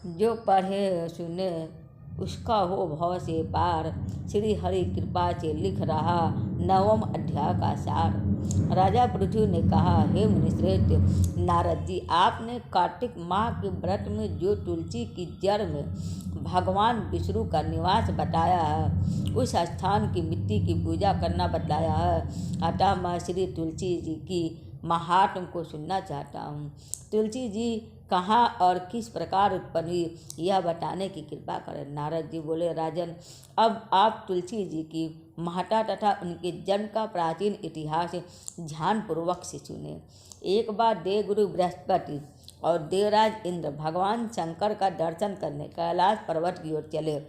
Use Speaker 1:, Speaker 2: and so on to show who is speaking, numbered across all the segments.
Speaker 1: जो पढ़े सुने उसका हो भव से पार। श्री हरि कृपा से लिख रहा 9वें अध्याय का सार। राजा पृथ्वी ने कहा, हे मुनिश्रेष्ठ नारद जी, आपने कार्तिक माह के व्रत में जो तुलसी की जड़ में भगवान विष्णु का निवास बताया है, उस स्थान की मिट्टी की पूजा करना बतलाया है। अतः मैं श्री तुलसी जी की महात्म को सुनना चाहता हूँ। तुलसी जी कहाँ और किस प्रकार उत्पन्न हुई, यह बताने की कृपा करें। नारद जी बोले, राजन, अब आप तुलसी जी की महत्ता तथा उनके जन्म का प्राचीन इतिहास ध्यानपूर्वक से सुने। एक बार देवगुरु बृहस्पति और देवराज इंद्र भगवान शंकर का दर्शन करने कैलाश पर्वत की ओर चले।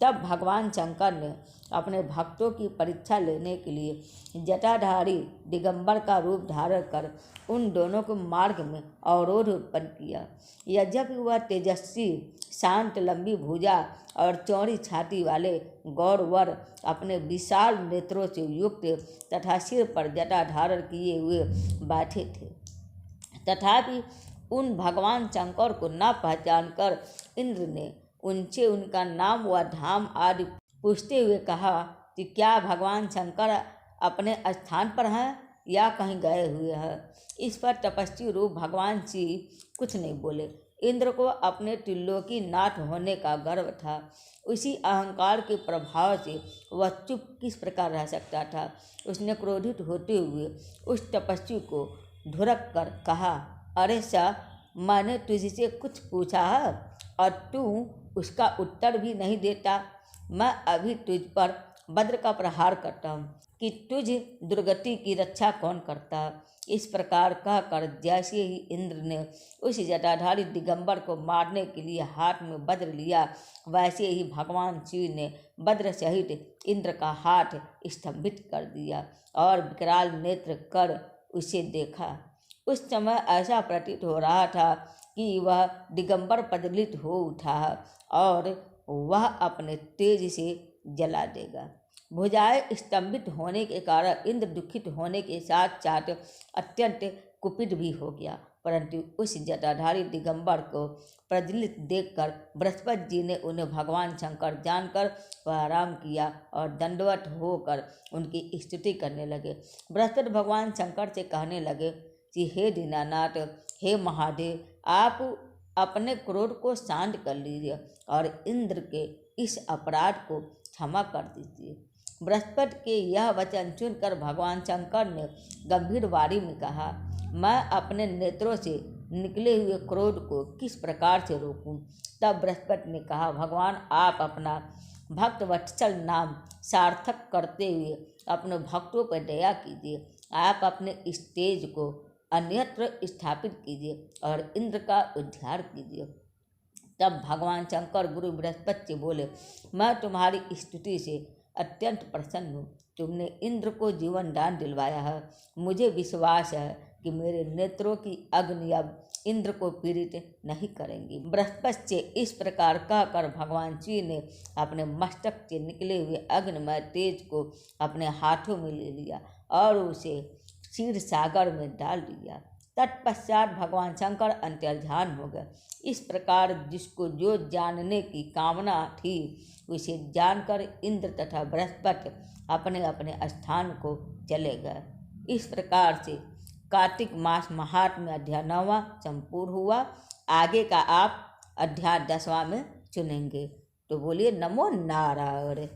Speaker 1: तब भगवान शंकर ने अपने भक्तों की परीक्षा लेने के लिए जटाधारी दिगंबर का रूप धारण कर उन दोनों को मार्ग में अवरोध उत्पन्न किया। यद्यपि वह तेजस्वी, शांत, लंबी भुजा और चौड़ी छाती वाले गौरवर अपने विशाल नेत्रों से युक्त तथा सिर पर जटा धारण किए हुए बैठे थे, तथापि उन भगवान शंकर को न पहचानकर इंद्र ने उनसे उनका नाम व धाम आदि पूछते हुए कहा कि क्या भगवान शंकर अपने स्थान पर हैं या कहीं गए हुए हैं। इस पर तपस्वी रूप भगवान शिव कुछ नहीं बोले। इंद्र को अपने त्रिलोकी नाथ होने का गर्व था। उसी अहंकार के प्रभाव से वह चुप किस प्रकार रह सकता था। उसने क्रोधित होते हुए उस तपस्वी को धुरक कर कहा, अरे सा, मैंने तुझसे कुछ पूछा है और तू उसका उत्तर भी नहीं देता। मैं अभी तुझ पर वज्र का प्रहार करता हूँ कि तुझ दुर्गति की रक्षा कौन करता। इस प्रकार कहकर जैसे ही इंद्र ने उस जटाधारी दिगंबर को मारने के लिए हाथ में वज्र लिया, वैसे ही भगवान शिव ने वज्र सहित इंद्र का हाथ स्तंभित कर दिया और विकराल नेत्र कर उसे देखा। उस समय ऐसा प्रतीत हो रहा था कि वह दिगंबर प्रज्वलित हो उठा और वह अपने तेज से जला देगा। भुजाएं स्तंभित होने के कारण इंद्र दुखित होने के साथ साथ अत्यंत कुपित भी हो गया, परंतु उस जटाधारी दिगंबर को प्रज्वलित देखकर बृहस्पति जी ने उन्हें भगवान शंकर जानकर प्रणाम किया और दंडवत होकर उनकी स्तुति करने लगे। बृहस्पति भगवान शंकर से कहने लगे कि हे दीनानाथ, हे महादेव, आप अपने क्रोध को शांत कर लीजिए और इंद्र के इस अपराध को क्षमा कर दीजिए। बृहस्पति के यह वचन सुनकर भगवान शंकर ने गंभीर वाणी में कहा, मैं अपने नेत्रों से निकले हुए क्रोध को किस प्रकार से रोकूं। तब बृहस्पति ने कहा, भगवान, आप अपना भक्त वत्सल नाम सार्थक करते हुए अपने भक्तों पर दया कीजिए। आप अपने इस तेज को अन्यत्र स्थापित कीजिए और इंद्र का उद्धार कीजिए। तब भगवान शंकर गुरु बृहस्पति से बोले, मैं तुम्हारी स्तुति से अत्यंत प्रसन्न हूँ। तुमने इंद्र को जीवन दान दिलवाया है। मुझे विश्वास है कि मेरे नेत्रों की अग्नि अब इंद्र को पीड़ित नहीं करेंगी। बृहस्पति से इस प्रकार कहकर भगवान शिव ने अपने मस्तक से निकले हुए अग्निमय तेज को अपने हाथों में ले लिया और उसे क्षीर सागर में डाल दिया। तत्पश्चात भगवान शंकर अंतर्ध्यान हो गए। इस प्रकार जिसको जो जानने की कामना थी उसे जानकर इंद्र तथा बृहस्पति अपने अपने स्थान को चले गए। इस प्रकार से कार्तिक मास महात्म्य अध्याय 9वां संपूर्ण हुआ। आगे का आप अध्याय 10वां में सुनेंगे। तो बोलिए नमो नारायण।